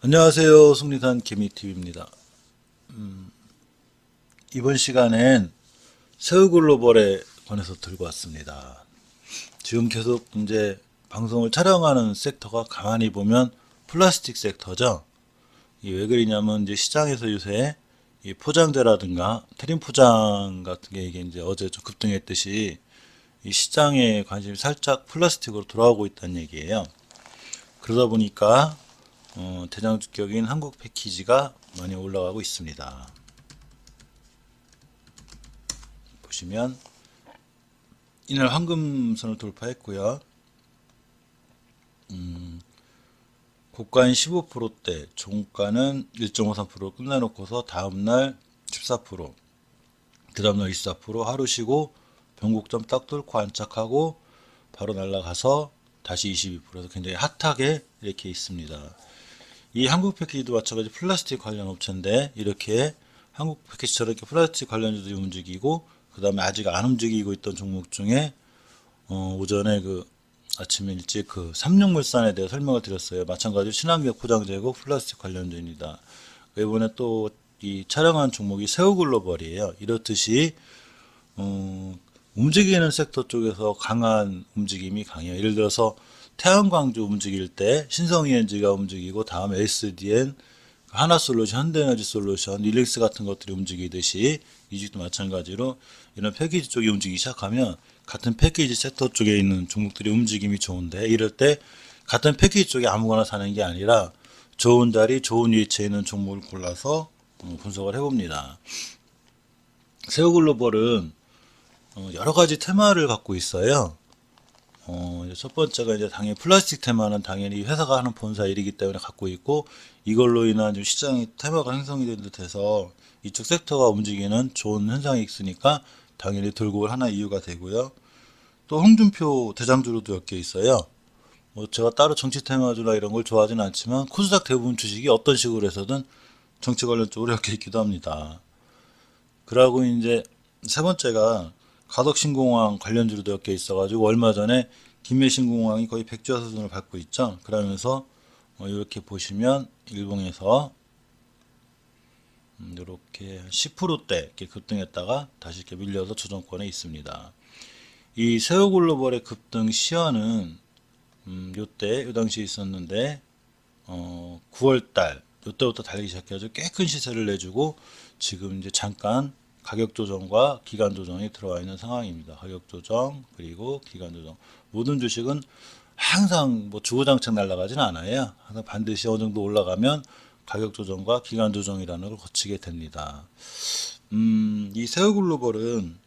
안녕하세요. 승리산 개미TV입니다. 이번 시간엔 새우글로벌에 관해서 들고 왔습니다. 지금 계속 이제 방송을 촬영하는 섹터가 가만히 보면 플라스틱 섹터죠. 이 왜 그러냐면 이제 시장에서 요새 이 포장재라든가 트림 포장 같은 게 이게 이제 어제 좀 급등했듯이 이 시장에 관심이 살짝 플라스틱으로 돌아오고 있다는 얘기예요. 그러다 보니까 대장주격인 한국 패키지가 많이 올라가고 있습니다. 보시면 이날 황금선을 돌파했고요. 고가는 15%대, 종가는 1.53% 끝내놓고서 다음날 14%, 그 다음날 24%, 하루 쉬고 변곡점 딱 뚫고 안착하고 바로 날아가서 다시 22%에서 굉장히 핫하게 이렇게 있습니다. 이 한국 패키지도 마찬가지 플라스틱 관련 업체인데 이렇게 한국 패키지처럼 이렇게 플라스틱 관련주들이 움직이고 그 다음에 아직 안 움직이고 있던 종목 중에 오전에 아침에 일찍 삼육물산에 대해 설명을 드렸어요. 마찬가지로 친환경 포장재고 플라스틱 관련주입니다. 이번에 또 이 촬영한 종목이 새우글로벌이에요. 이렇듯이 움직이는 섹터 쪽에서 강한 움직임이 강해요. 예를 들어서 태양광주 움직일 때 신성이엔지가 움직이고 다음에 SDN, 하나솔루션, 현대에너지솔루션, 릴릭스 같은 것들이 움직이듯이 이직도 마찬가지로 이런 패키지 쪽이 움직이기 시작하면 같은 패키지 섹터 쪽에 있는 종목들이 움직임이 좋은데 이럴 때 같은 패키지 쪽에 아무거나 사는 게 아니라 좋은 자리, 좋은 위치에 있는 종목을 골라서 분석을 해봅니다. 새우글로벌은 여러 가지 테마를 갖고 있어요. 첫 번째가 이제 당연히 플라스틱 테마는 당연히 회사가 하는 본사 일이기 때문에 갖고 있고 이걸로 인한 좀 시장의 테마가 형성이 된 듯해서 이쪽 섹터가 움직이는 좋은 현상이 있으니까 당연히 들고 올 하나 이유가 되고요. 또 홍준표 대장주로도 엮여 있어요. 뭐 제가 따로 정치 테마주나 이런 걸 좋아하지는 않지만 코스닥 대부분 주식이 어떤 식으로 해서든 정치 관련 쪽으로 엮여 있기도 합니다. 그러고 이제 세 번째가 가덕신공항 관련주로도 엮여 있어가지고 얼마 전에 김해신공항이 거의 백주화 수준을 밟고 있죠. 그러면서 이렇게 보시면 일봉에서 이렇게 10%대 이렇게 급등했다가 다시 이렇게 밀려서 조정권에 있습니다. 이 세우글로벌의 급등 시연은 요때 요 당시에 있었는데 9월달 요때부터 달리기 시작해가지고 꽤 큰 시세를 내주고 지금 이제 잠깐 가격 조정과 기간 조정이 들어와 있는 상황입니다. 가격 조정 그리고 기간 조정 모든 주식은 항상 뭐 주구장창 날아가지는 않아요. 항상 반드시 어느 정도 올라가면 가격 조정과 기간 조정이라는 걸 거치게 됩니다. 이 세우글로벌은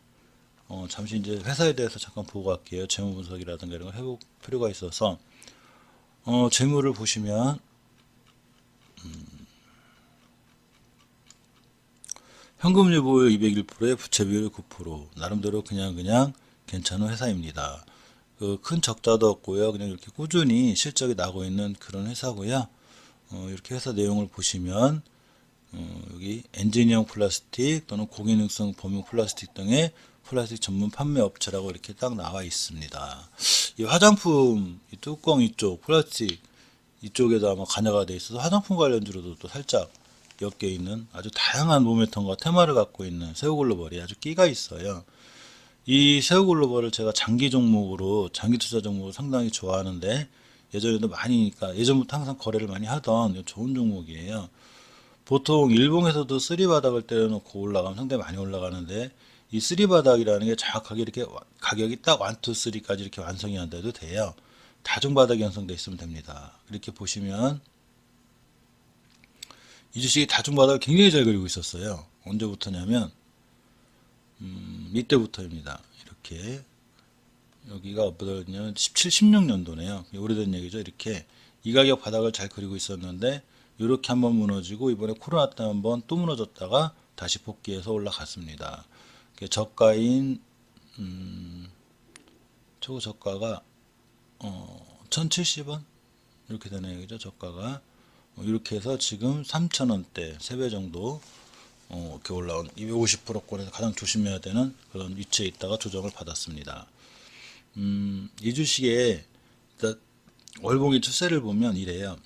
잠시 이제 회사에 대해서 잠깐 보고 갈게요. 재무 분석이라든가 이런 걸 해볼 필요가 있어서 재무를 보시면 현금 유보율 201%에 부채 비율 9%. 나름대로 그냥 괜찮은 회사입니다. 큰 적자도 없고요. 그냥 이렇게 꾸준히 실적이 나고 있는 그런 회사고요. 이렇게 회사 내용을 보시면 여기 엔지니어링 플라스틱 또는 고기능성 범용 플라스틱 등의 플라스틱 전문 판매 업체라고 이렇게 딱 나와 있습니다. 이 화장품 이 뚜껑 이쪽 플라스틱 이쪽에도 아마 관여가 돼 있어서 화장품 관련주로도 또 살짝 엮여 있는 아주 다양한 모멘텀과 테마를 갖고 있는 새우글로벌이 아주 끼가 있어요. 이 새우글로벌을 제가 장기 종목으로 장기 투자 종목을 상당히 좋아하는데 예전에도 많이 그러니까 예전부터 항상 거래를 많이 하던 좋은 종목이에요. 보통 일봉에서도 쓰리 바닥을 때려놓고 올라가면 상당히 많이 올라가는데 이 쓰리 바닥이라는 게 정확하게 이렇게 가격이 딱 1, 2, 3까지 이렇게 완성이 안 돼도 돼요. 다중 바닥이 형성되어 있으면 됩니다. 이렇게 보시면 이 주식이 다중 바닥을 굉장히 잘 그리고 있었어요. 언제부터냐면 이때부터입니다. 이렇게 여기가 어느냐면 17, 16년도네요. 오래된 얘기죠. 이렇게 이 가격 바닥을 잘 그리고 있었는데 이렇게 한번 무너지고 이번에 코로나 때 한번 또 무너졌다가 다시 복귀해서 올라갔습니다. 저가인 초저가가 1070원 이렇게 되는 얘기죠. 저가가 이렇게 해서 지금 3,000원대 3배 정도 이렇게 올라온 250%권에서 가장 조심해야 되는 그런 위치에 있다가 조정을 받았습니다. 이 주식의 월봉의 추세를 보면 이래요.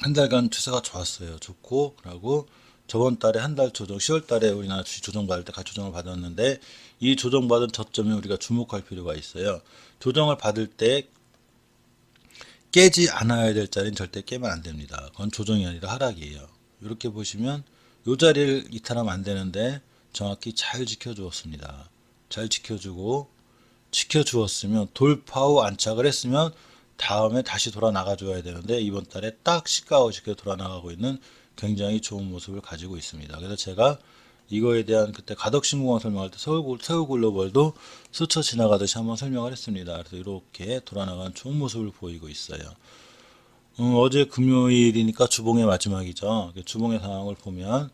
한 달간 추세가 좋았어요. 좋고, 그러고 저번 달에 한 달 조정, 10월 달에 우리나라 주식 조정받을 때 같이 조정을 받았는데, 이 조정받은 저점에 우리가 주목할 필요가 있어요. 조정을 받을 때 깨지 않아야 될 자리는 절대 깨면 안 됩니다. 그건 조정이 아니라 하락이에요. 이렇게 보시면 이 자리를 이탈하면 안 되는데 정확히 잘 지켜주었습니다. 잘 지켜주었으면 돌파 후 안착을 했으면 다음에 다시 돌아 나가줘야 되는데 이번 달에 딱 시가하고 돌아 나가고 있는 굉장히 좋은 모습을 가지고 있습니다. 그래서 제가 이거에 대한 그때 가덕신공항 설명할 때 서울글로벌도 스쳐 지나가듯이 한번 설명을 했습니다. 그래서 이렇게 돌아 나간 좋은 모습을 보이고 있어요. 어제 금요일이니까 주봉의 마지막이죠. 주봉의 상황을 보면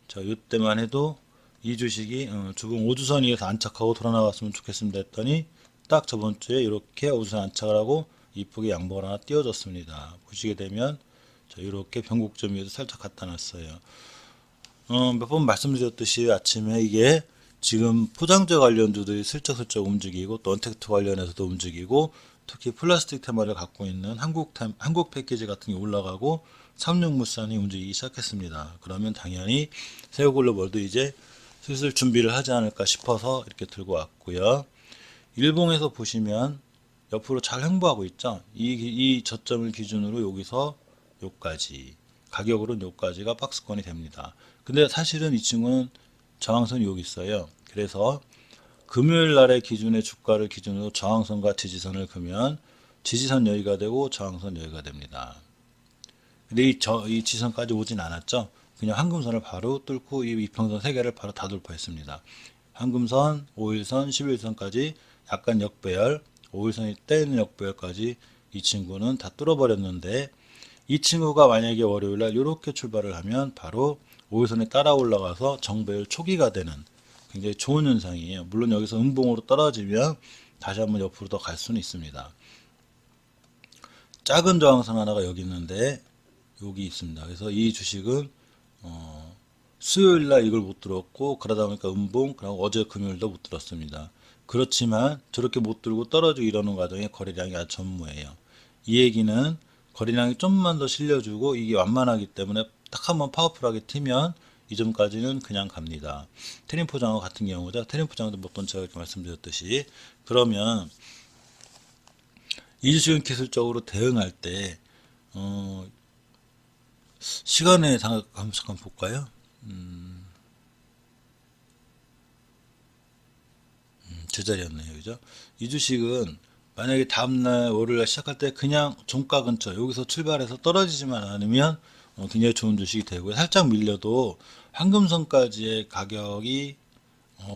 자, 이때만 해도 이 주식이 주봉 5주선 위에서 안착하고 돌아 나갔으면 좋겠습니다 했더니 딱 저번 주에 이렇게 5주선 안착을 하고 이쁘게 양봉을 하나 띄워줬습니다. 보시게 되면 자, 이렇게 변곡점 위에서 살짝 갖다 놨어요. 몇 번 말씀드렸듯이 아침에 이게 지금 포장재 관련주들이 슬쩍슬쩍 움직이고 또 언택트 관련해서도 움직이고 특히 플라스틱 테마를 갖고 있는 한국 패키지 같은 게 올라가고 삼육물산이 움직이기 시작했습니다. 그러면 당연히 세우글로벌도 이제 슬슬 준비를 하지 않을까 싶어서 이렇게 들고 왔고요. 일봉에서 보시면 옆으로 잘 횡보하고 있죠. 이 저점을 기준으로 여기서 요까지 가격으로는 요까지가 박스권이 됩니다. 근데 사실은 이 친구는 저항선이 여기 있어요. 그래서 금요일 날의 기준의 주가를 기준으로 저항선과 지지선을 그으면 지지선 여기가 되고 저항선 여기가 됩니다. 근데 이 지선까지 오진 않았죠. 그냥 황금선을 바로 뚫고 이 이평선 3개를 바로 다 돌파했습니다. 황금선, 5일선, 11일선까지 약간 역배열, 5일선이 떼는 역배열까지 이 친구는 다 뚫어버렸는데 이 친구가 만약에 월요일날 이렇게 출발을 하면 바로 5일선에 따라 올라가서 정배열 초기가 되는 굉장히 좋은 현상이에요. 물론 여기서 음봉으로 떨어지면 다시 한번 옆으로 더 갈 수는 있습니다. 작은 저항선 하나가 여기 있는데 여기 있습니다. 그래서 이 주식은 수요일날 이걸 못 들었고 그러다 보니까 음봉 그리고 어제 금요일도 못 들었습니다. 그렇지만 저렇게 못 들고 떨어지고 이러는 과정에 거래량이 아주 전무해요. 이 얘기는 거래량이 좀만 더 실려주고 이게 완만하기 때문에 딱 한번 파워풀하게 튀면 이 점까지는 그냥 갑니다. 테림포장어 같은 경우죠. 테림포장어도 몇 번 제가 이렇게 말씀드렸듯이 그러면 이 주식은 기술적으로 대응할 때 시간에 잠깐 볼까요? 제자리였네요. 그죠? 이 주식은 만약에 다음날 월요일 시작할 때 그냥 종가 근처 여기서 출발해서 떨어지지만 않으면 굉장히 좋은 주식이 되고요. 살짝 밀려도 황금선까지의 가격이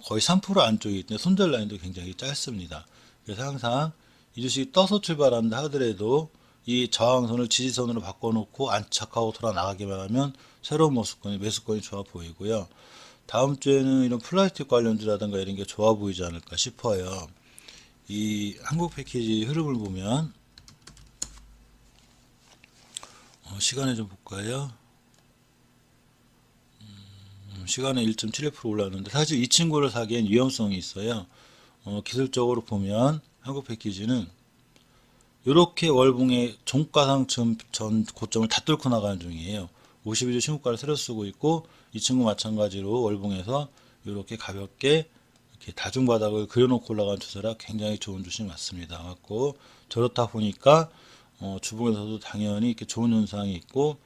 거의 3% 안쪽에 있는데 손절 라인도 굉장히 짧습니다. 그래서 항상 이 주식이 떠서 출발한다 하더라도 이 저항선을 지지선으로 바꿔놓고 안착하고 돌아 나가기만 하면 새로운 매수권이 좋아 보이고요. 다음 주에는 이런 플라스틱 관련주라든가 이런 게 좋아 보이지 않을까 싶어요. 이 한국 패키지 흐름을 보면 시간에 좀 볼까요? 시간에 1.71% 올랐는데 사실 이 친구를 사기엔 위험성이 있어요. 기술적으로 보면 한국 패키지는 이렇게 월봉의 종가상 전 고점을 다 뚫고 나가는 중이에요. 52주 신고가를 새로 쓰고 있고 이 친구 마찬가지로 월봉에서 이렇게 가볍게 이렇게 다중바닥을 그려놓고 올라간 추세라 굉장히 좋은 주식 맞습니다. 갖고 저렇다 보니까 주봉에서도 당연히 이렇게 좋은 현상이 있고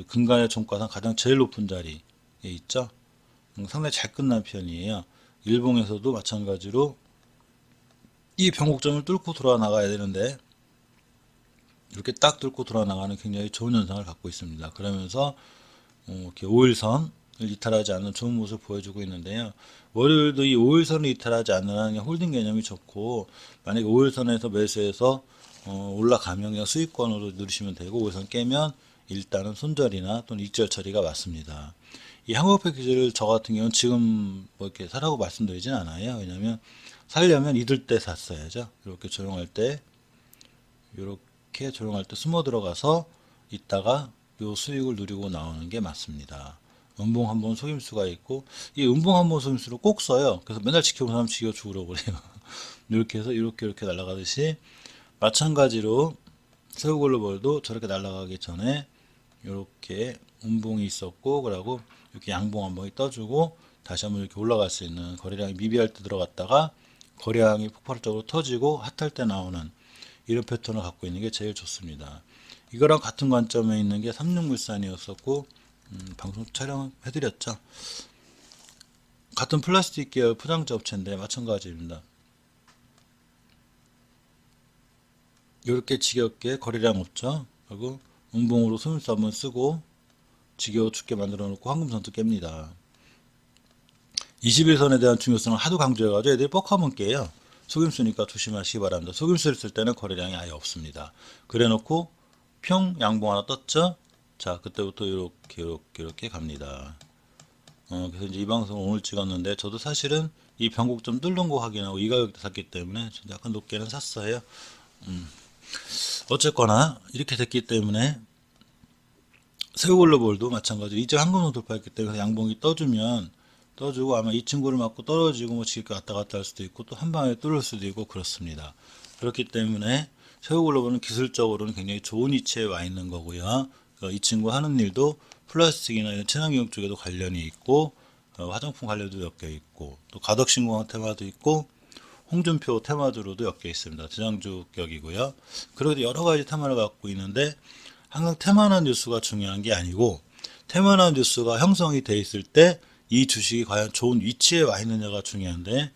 근간의 종가상 가장 제일 높은 자리에 있죠. 상당히 잘 끝난 편이에요. 일봉에서도 마찬가지로 이 변곡점을 뚫고 돌아 나가야 되는데 이렇게 딱 뚫고 돌아 나가는 굉장히 좋은 현상을 갖고 있습니다. 그러면서 이렇게 5일선을 이탈하지 않는 좋은 모습을 보여주고 있는데요. 월요일도 이 5일선을 이탈하지 않는 한 홀딩 개념이 좋고 만약에 5일선에서 매수해서 올라가면 그냥 수익권으로 누리시면 되고 5일선 깨면 일단은 손절이나 또는 익절 처리가 맞습니다. 이 한국 패키지를 저 같은 경우는 지금 뭐 이렇게 사라고 말씀드리진 않아요. 왜냐하면 살려면 이들 때 샀어야죠. 이렇게 조용할 때 숨어 들어가서 있다가 요 수익을 누리고 나오는 게 맞습니다. 음봉 한번 속임수가 있고 이 음봉 한번 속임수를 꼭 써요. 그래서 맨날 지켜본 사람 지겨 죽으려고 그래요. 이렇게 해서 이렇게 날아가듯이 마찬가지로 세우글로벌도 저렇게 날아가기 전에 이렇게 운봉이 있었고, 그러고 이렇게 양봉 한 번이 떠주고 다시 한번 이렇게 올라갈 수 있는, 거래량이 미비할 때 들어갔다가 거래량이 폭발적으로 터지고 핫할 때 나오는 이런 패턴을 갖고 있는 게 제일 좋습니다. 이거랑 같은 관점에 있는 게 삼육물산이었었고, 방송 촬영해드렸죠. 같은 플라스틱 계열 포장재 업체인데 마찬가지입니다. 이렇게 지겹게 거래량 없죠. 그리고 운봉으로 소멸수 한번 쓰고 지겨워 죽게 만들어 놓고 황금선도 깹니다. 21선에 대한 중요성을 하도 강조해가지고 애들이 뻑 한번 깨요. 속임수니까 조심하시기 바랍니다. 속임수를 쓸 때는 거래량이 아예 없습니다. 그래 놓고 평 양봉 하나 떴죠. 자, 그때부터 이렇게 갑니다. 그래서 이제 이 방송을 오늘 찍었는데, 저도 사실은 이 변곡점 뚫는 거 확인하고 이 가격대 샀기 때문에 저도 약간 높게는 샀어요. 어쨌거나 이렇게 됐기 때문에 새우글로벌도 마찬가지로 이제 한금선 돌파했기 때문에 양봉이 떠주고 아마 이 친구를 맞고 떨어지고 뭐 지금 왔다 갔다 할 수도 있고 또 한 방에 뚫을 수도 있고 그렇습니다. 그렇기 때문에 새우글로벌은 기술적으로는 굉장히 좋은 위치에 와 있는 거고요. 이 친구 하는 일도 플라스틱이나 이런 친환경 쪽에도 관련이 있고, 화장품 관련도 엮여 있고, 또 가덕신공항 테마도 있고, 홍준표 테마주로도 엮여 있습니다. 대장주격이고요. 그리고 여러 가지 테마를 갖고 있는데, 항상 테마나 뉴스가 중요한 게 아니고, 테마나 뉴스가 형성이 돼 있을 때 이 주식이 과연 좋은 위치에 와 있느냐가 중요한데,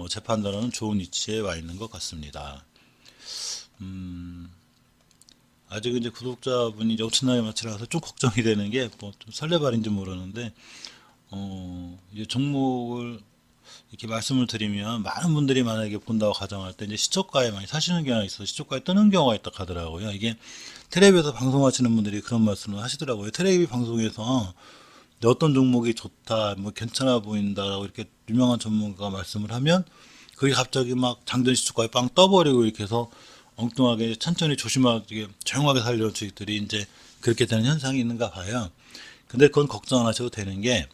제 판단으로는 좋은 위치에 와 있는 것 같습니다. 아직 이제 구독자분이 이제 엄청나게 많지라서 좀 걱정이 되는 게, 뭐 좀 설레발인지 모르는데, 이제 종목을 이렇게 말씀을 드리면 많은 분들이 만약에 본다고 가정할 때 이제 시초가에 많이 사시는 경우가 있어서 시초가에 뜨는 경우가 있다 하더라고요. 이게 텔레비에서 방송하시는 분들이 그런 말씀을 하시더라고요. 텔레비 방송에서 어떤 종목이 좋다, 뭐 괜찮아 보인다라고 이렇게 유명한 전문가가 말씀을 하면 그게 갑자기 막 장전 시초가에 빵 떠버리고 이렇게 해서 엉뚱하게 천천히 조심하게 조용하게 살려는 주식들이 이제 그렇게 되는 현상이 있는가 봐요. 근데 그건 걱정 안 하셔도 되는 게,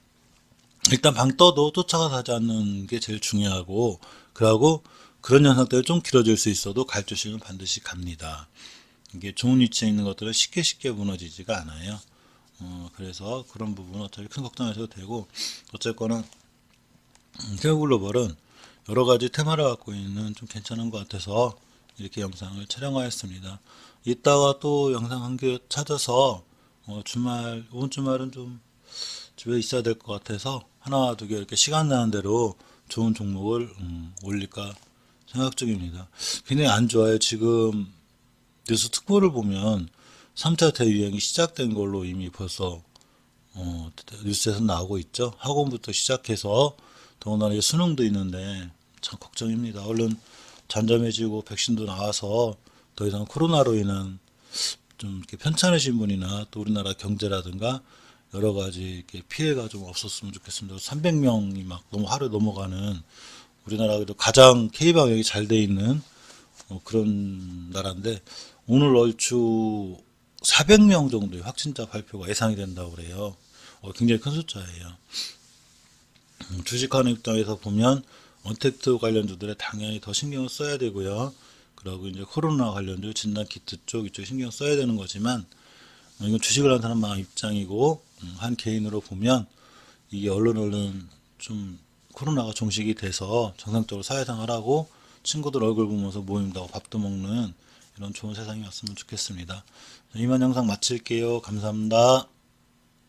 일단 방 떠도 쫓아가서 하지 않는 게 제일 중요하고, 그러고 그런 현상 때문에 좀 길어질 수 있어도 갈 주식은 반드시 갑니다. 이게 좋은 위치에 있는 것들은 쉽게 무너지지가 않아요. 그래서 그런 부분은 어차피 큰 걱정하셔도 되고, 어쨌거나 세우글로벌은 여러 가지 테마를 갖고 있는 좀 괜찮은 것 같아서 이렇게 영상을 촬영하였습니다. 이따가 또 영상 한 개 찾아서 이번 주말은 좀 집에 있어야 될 것 같아서 하나 두 개 이렇게 시간 나는 대로 좋은 종목을 올릴까 생각 중입니다. 굉장히 안 좋아요. 지금 뉴스 특보를 보면 3차 대유행이 시작된 걸로 이미 벌써 뉴스에서 나오고 있죠. 학원부터 시작해서 더군다나 수능도 있는데 참 걱정입니다. 얼른 잠잠해지고 백신도 나와서 더 이상 코로나로 인한 좀 이렇게 편찮으신 분이나 또 우리나라 경제라든가 여러 가지 이렇게 피해가 좀 없었으면 좋겠습니다. 300명이 막 너무 하루 넘어가는, 우리나라도 가장 K 방역이 잘 돼 있는 그런 나라인데, 오늘 얼추 400명 정도의 확진자 발표가 예상이 된다고 그래요. 굉장히 큰 숫자예요. 주식하는 입장에서 보면 언택트 관련주들에 당연히 더 신경을 써야 되고요. 그리고 이제 코로나 관련주 진단 키트 쪽 이쪽 신경 써야 되는 거지만, 이건 주식을 하는 사람 입장이고, 한 개인으로 보면 이게 얼른 좀 코로나가 종식이 돼서 정상적으로 사회생활하고 친구들 얼굴 보면서 모임도 하고 밥도 먹는 이런 좋은 세상이 왔으면 좋겠습니다. 이만 영상 마칠게요. 감사합니다.